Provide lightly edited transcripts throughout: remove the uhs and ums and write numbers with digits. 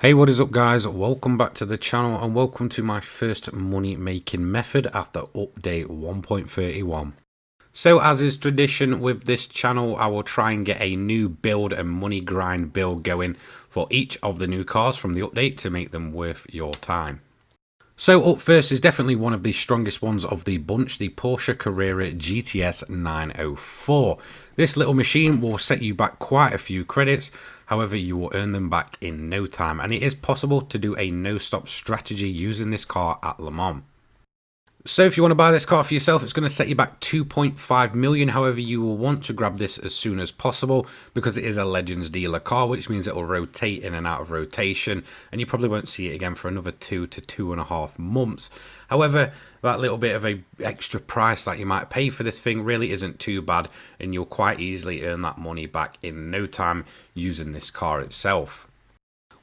Hey, what is up guys? Welcome back to the channel and welcome to my first money making method after update 1.31. So as is tradition with this channel, I will try and get a new build and money grind build going for each of the new cars from the update to make them worth your time. So up first is definitely one of the strongest ones of the bunch, the Porsche Carrera GTA 904. This little machine will set you back quite a few credits, however you will earn them back in no time, and it is possible to do a no-stop strategy using this car at LeMans. So if you want to buy this car for yourself, it's going to set you back 2.5 million. However, you will want to grab this as soon as possible because it is a Legends dealer car, which means it will rotate in and out of rotation, and you probably won't see it again for another 2 to 2.5 months. However, that little bit of a extra price that you might pay for this thing really isn't too bad, and you'll quite easily earn that money back in no time using this car itself.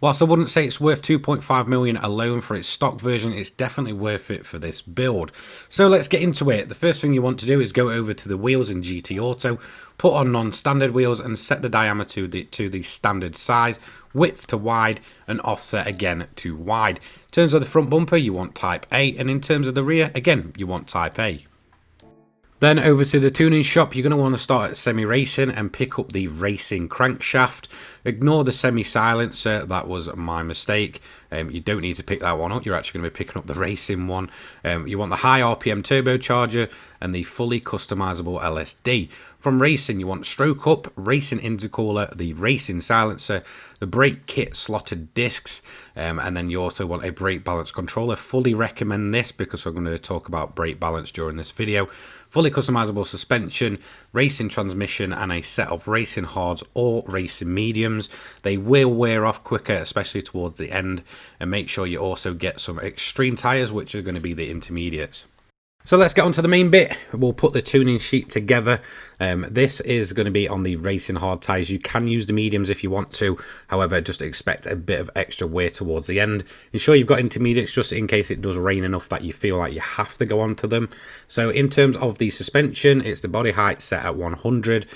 Whilst I wouldn't say it's worth 2.5 million alone for its stock version, it's definitely worth it for this build. So let's get into it. The first thing you want to do is go over to the wheels in GT Auto, put on non-standard wheels and set the diameter to the standard size, width to wide and offset again to wide. In terms of the front bumper, you want type A, and in terms of the rear, again, you want type A. Then over to the tuning shop, you're going to want to start at semi-racing and pick up the racing crankshaft. Ignore the semi-silencer, that was my mistake. You don't need to pick that one up, you're actually going to be picking up the racing one. You want the high RPM turbocharger and the fully customizable LSD. From racing, you want stroke up, racing intercooler, the racing silencer, the brake kit slotted discs, and then you also want a brake balance controller. Fully recommend this because we're going to talk about brake balance during this video. Fully customizable suspension, racing transmission, and a set of racing hards or racing mediums. They will wear off quicker, especially towards the end, and make sure you also get some extreme tires, which are going to be the intermediates. So let's get on to the main bit. We'll put the tuning sheet together. This is going to be on the racing hard tyres. You can use the mediums if you want to. However, just expect a bit of extra wear towards the end. Ensure you've got intermediates just in case it does rain enough that you feel like you have to go onto them. So in terms of the suspension, it's the body height set at 100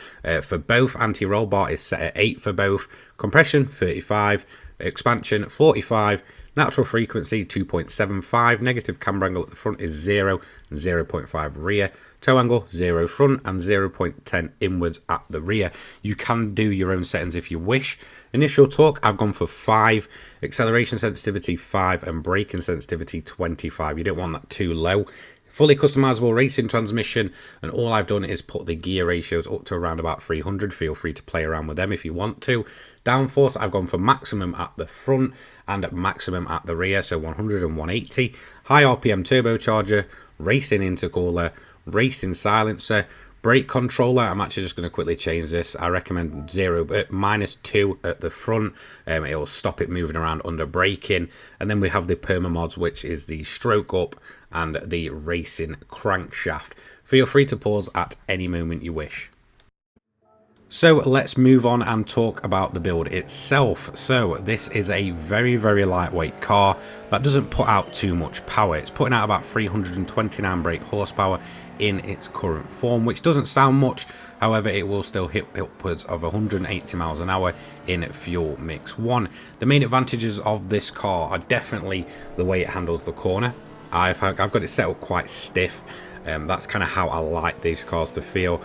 for both. Anti-roll bar is set at 8 for both. Compression 35. Expansion 45. Natural frequency 2.75, negative camber angle at the front is 0 and 0.5 rear, toe angle 0 front and 0.10 inwards at the rear. You can do your own settings if you wish. Initial torque, I've gone for 5, acceleration sensitivity 5 and braking sensitivity 25. You don't want that too low. Fully customizable racing transmission, and all I've done is put the gear ratios up to around about 300. Feel free to play around with them if you want to. Downforce, I've gone for maximum at the front and maximum at the rear, so 100 and 180. High RPM turbocharger, racing intercooler, racing silencer, brake controller. I'm actually just going to quickly change this. I recommend -2 at the front. It'll stop it moving around under braking. And then we have the perma mods, which is the stroke up and the racing crankshaft. Feel free to pause at any moment you wish. So let's move on and talk about the build itself. So this is a very lightweight car that doesn't put out too much power. It's putting out about 329 brake horsepower in its current form, which doesn't sound much. However, it will still hit upwards of 180 miles an hour in fuel mix 1. The main advantages of this car are definitely the way it handles the corner. I've got it set up quite stiff. That's kind of how I like these cars to feel.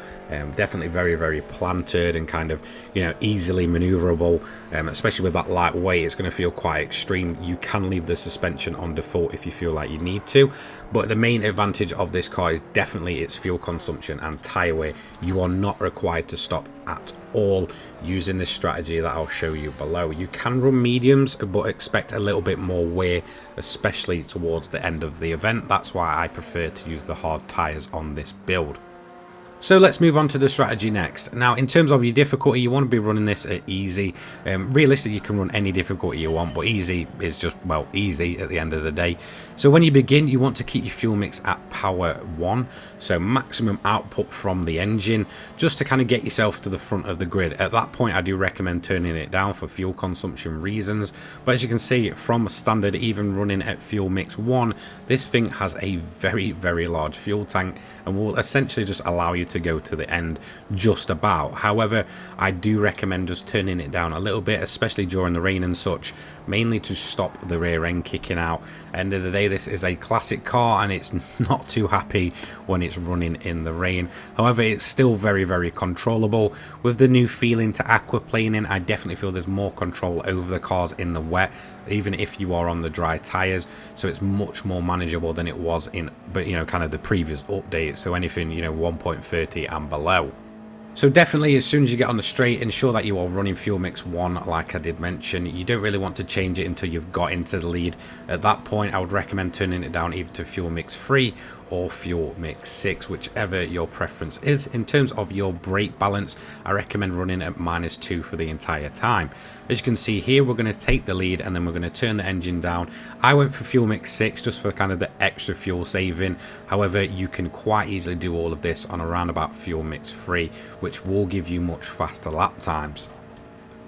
Definitely very planted and kind of, you know, easily maneuverable. Especially with that light weight, it's going to feel quite extreme. You can leave the suspension on default if you feel like you need to, but the main advantage of this car is definitely its fuel consumption and tire wear. You are not required to stop at all using this strategy that I'll show you below. You can run mediums, but expect a little bit more wear, especially towards the end of the event. That's why I prefer to use the hard tires on this build. So let's move on to the strategy next. Now, in terms of your difficulty, you want to be running this at easy. Realistically, you can run any difficulty you want, but easy is just, well, easy at the end of the day. So when you begin, you want to keep your fuel mix at power 1, so maximum output from the engine, just to kind of get yourself to the front of the grid. At that point, I do recommend turning it down for fuel consumption reasons, but as you can see from standard, even running at fuel mix 1, this thing has a very large fuel tank and will essentially just allow you to go to the end just about. However, I do recommend just turning it down a little bit, especially during the rain and such, mainly to stop the rear end kicking out. End of the day, this is a classic car and it's not too happy when it's running in the rain. However, it's still very, very controllable. With the new feeling to aquaplaning, I definitely feel there's more control over the cars in the wet, even if you are on the dry tires, so it's much more manageable than it was in, but you know, kind of the previous update. So anything, you know, 1.30 and below. So definitely, as soon as you get on the straight, ensure that you are running fuel mix 1, like I did mention. You don't really want to change it until you've got into the lead. At that point, I would recommend turning it down either to fuel mix 3 or fuel mix 6, whichever your preference is. In terms of your brake balance, I recommend running at -2 for the entire time. As you can see here, we're going to take the lead and then we're going to turn the engine down. I went for fuel mix 6 just for kind of the extra fuel saving. However, you can quite easily do all of this on around about fuel mix 3, which will give you much faster lap times.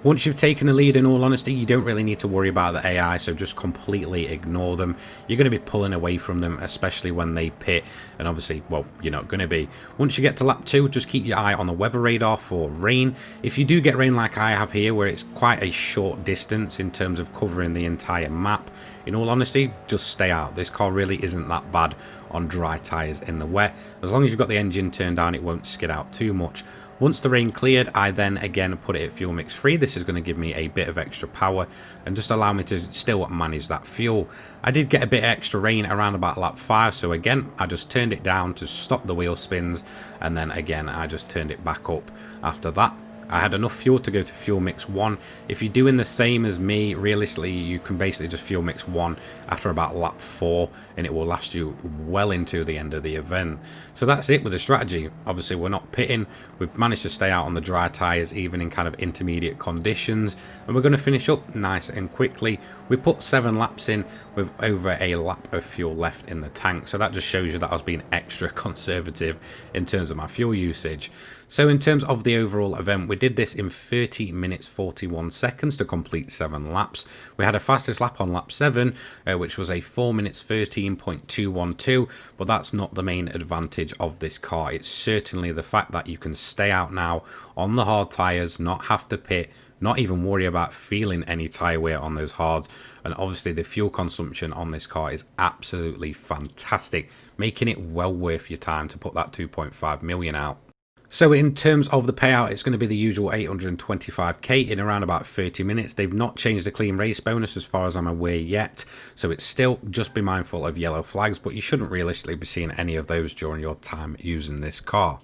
Once you've taken the lead, in all honesty, you don't really need to worry about the AI, so just completely ignore them. You're going to be pulling away from them, especially when they pit, and obviously, well, you're not going to be. Once you get to lap 2, just keep your eye on the weather radar for rain. If you do get rain like I have here, where it's quite a short distance in terms of covering the entire map, in all honesty, just stay out. This car really isn't that bad on dry tyres in the wet. As long as you've got the engine turned down, it won't skid out too much. Once the rain cleared, I then again put it at fuel mix 3. This is going to give me a bit of extra power and just allow me to still manage that fuel. I did get a bit extra rain around about lap 5, so again I just turned it down to stop the wheel spins, and then again I just turned it back up after that. I had enough fuel to go to fuel mix 1. If you're doing the same as me, realistically you can basically just fuel mix 1 after about lap 4 and it will last you well into the end of the event. So that's it with the strategy. Obviously we're not pitting, we've managed to stay out on the dry tyres even in kind of intermediate conditions, and we're going to finish up nice and quickly. We put 7 laps in with over a lap of fuel left in the tank, so that just shows you that I was being extra conservative in terms of my fuel usage. So in terms of the overall event, we did this in 30 minutes 41 seconds to complete 7 laps. We had a fastest lap on lap 7, which was a 4 minutes 13.212, but that's not the main advantage of this car. It's certainly the fact that you can stay out now on the hard tyres, not have to pit, not even worry about feeling any tyre wear on those hards, and obviously the fuel consumption on this car is absolutely fantastic, making it well worth your time to put that 2.5 million out. So in terms of the payout, it's going to be the usual 825k in around about 30 minutes. They've not changed the clean race bonus as far as I'm aware yet, so it's still just be mindful of yellow flags, but you shouldn't realistically be seeing any of those during your time using this car.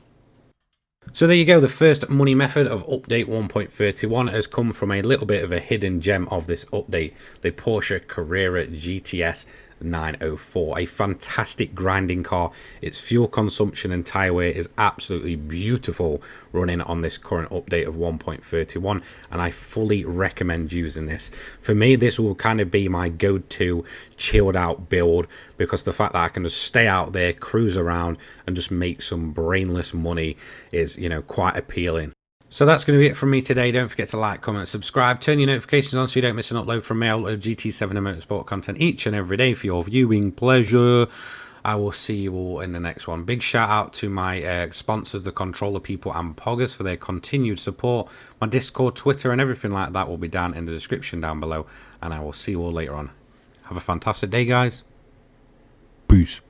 So there you go, the first money method of update 1.31 has come from a little bit of a hidden gem of this update, the Porsche Carrera GTA 904, a fantastic grinding car. Its fuel consumption and tyre wear is absolutely beautiful running on this current update of 1.31, and I fully recommend using this. For me, this will kind of be my go-to chilled out build, because the fact that I can just stay out there, cruise around and just make some brainless money is, you know, quite appealing. So that's going to be it from me today. Don't forget to like, comment, subscribe, turn your notifications on so you don't miss an upload from me. I upload GT7 and motorsport content each and every day for your viewing pleasure. I will see you all in the next one. Big shout out to my sponsors, the Controller People and Poggers, for their continued support. My Discord, Twitter and everything like that will be down in the description down below, and I will see you all later on. Have a fantastic day, guys. Peace.